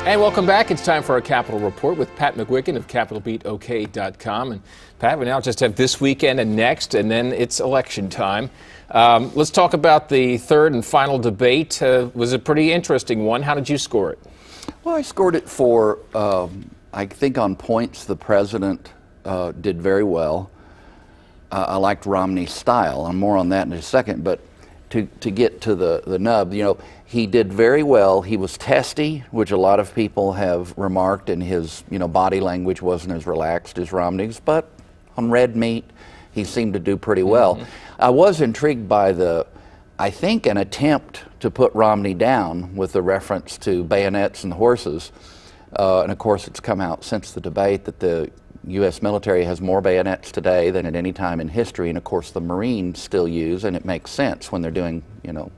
And welcome back. It's time for our Capital Report with Pat McGuigan of CapitalBeatOK.com. And Pat, we now just have this weekend and next, and then it's election time. Let's talk about the third and final debate. Was a pretty interesting one. How did you score it? Well, I scored it for, I think on points the president did very well. I liked Romney's style. I'm more on that in a second, but to get to the nub, you know, he did very well. He was testy, which a lot of people have remarked, and his, you know, body language wasn't as relaxed as Romney's, but on red meat, he seemed to do pretty well. I was intrigued by I think, an attempt to put Romney down with the reference to bayonets and horses. And of course, it's come out since the debate that the U.S. military has more bayonets today than at any time in history, and of course the Marines still use, and it makes sense when they're doing, you know,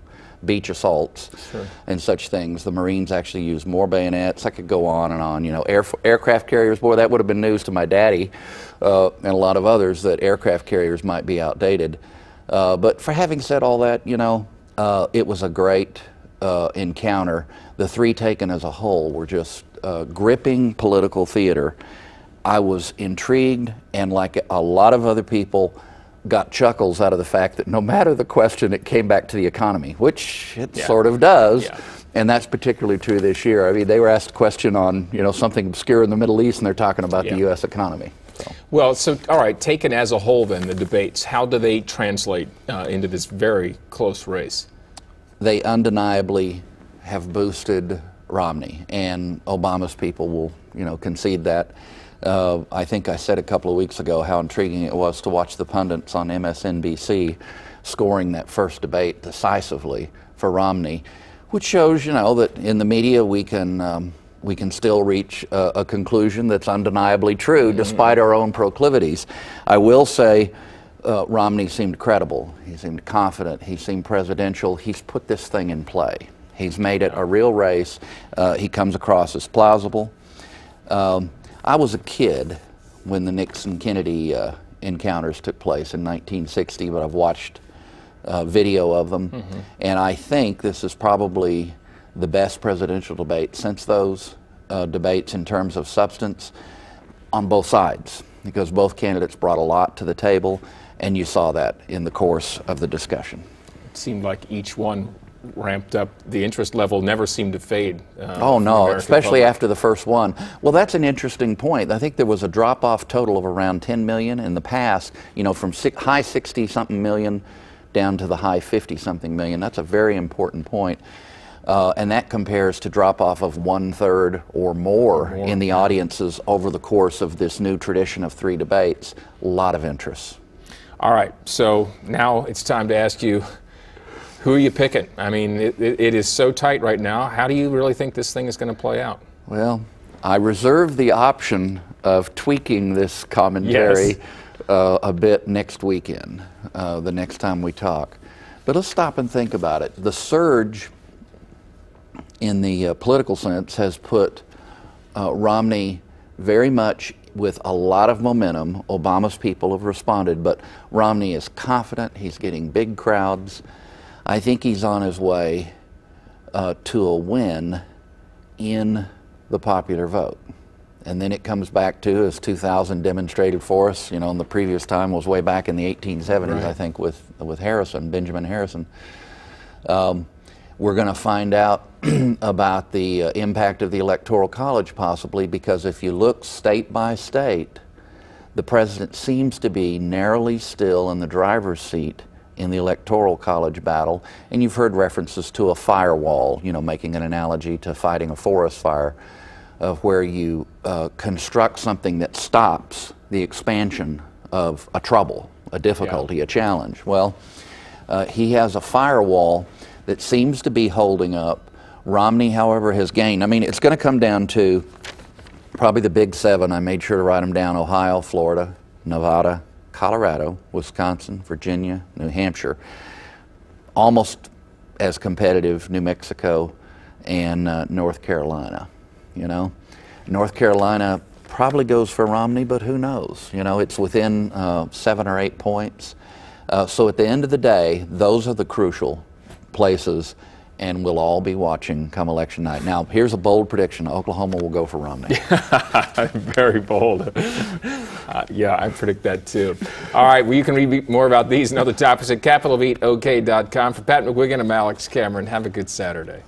beach assaults and such things. The Marines actually use more bayonets. I could go on and on. You know, aircraft carriers, boy, that would have been news to my daddy and a lot of others, that aircraft carriers might be outdated. But for having said all that, you know, it was a great encounter. The three taken as a whole were just gripping political theater. I was intrigued, and like a lot of other people, got chuckles out of the fact that no matter the question, it came back to the economy, which it sort of does. And that's particularly true this year. I mean, they were asked a question on, you know, something obscure in the Middle East, and they're talking about the U.S. economy. So. Well, so, all right, taken as a whole then, the debates, how do they translate into this very close race? They undeniably have boosted Romney, and Obama's people will, you know, concede that. I think I said a couple of weeks ago how intriguing it was to watch the pundits on MSNBC scoring that first debate decisively for Romney, which shows, you know, that in the media we can still reach a conclusion that's undeniably true despite our own proclivities. I will say Romney seemed credible. He seemed confident. He seemed presidential. He's put this thing in play. He's made it a real race. He comes across as plausible. I was a kid when the Nixon-Kennedy encounters took place in 1960, but I've watched video of them, and I think this is probably the best presidential debate since those debates in terms of substance on both sides, because both candidates brought a lot to the table, and you saw that in the course of the discussion. It seemed like each one ramped up. The interest level never seemed to fade. Oh no, especially after the first one. Well, that's an interesting point. I think there was a drop-off total of around 10 million in the past, you know, from high 60-something million down to the high 50-something million. That's a very important point. And that compares to drop-off of 1/3 or more in the audiences over the course of this new tradition of 3 debates. A lot of interest. All right, so now it's time to ask you, who are you picking? I mean, it is so tight right now. How do you really think this thing is going to play out? Well, I reserve the option of tweaking this commentary a bit next weekend, the next time we talk. But let's stop and think about it. The surge in the political sense has put Romney very much with a lot of momentum. Obama's people have responded, but Romney is confident. He's getting big crowds. I think he's on his way to a win in the popular vote. And then it comes back to, as 2000 demonstrated for us, you know, and the previous time was way back in the 1870s, I think, with Harrison, Benjamin Harrison. We're going to find out about the impact of the Electoral College possibly, because if you look state by state, the president seems to be narrowly still in the driver's seat in the Electoral College battle, and you've heard references to a firewall, you know, making an analogy to fighting a forest fire, where you construct something that stops the expansion of a trouble, a difficulty, a challenge. Well, he has a firewall that seems to be holding up. Romney, however, has gained. I mean, it's going to come down to probably the big 7. I made sure to write them down: Ohio, Florida, Nevada, Colorado, Wisconsin, Virginia, New Hampshire. Almost as competitive, New Mexico and North Carolina. You know, North Carolina probably goes for Romney, but who knows? You know, it's within 7 or 8 points. So at the end of the day, those are the crucial places, and we'll all be watching come election night. Now, here's a bold prediction. Oklahoma will go for Romney. Very bold. Yeah, I predict that too. All right, well, you can read more about these and other topics at CapitolBeatOK.com. For Pat McGuigan, I'm Alex Cameron. Have a good Saturday.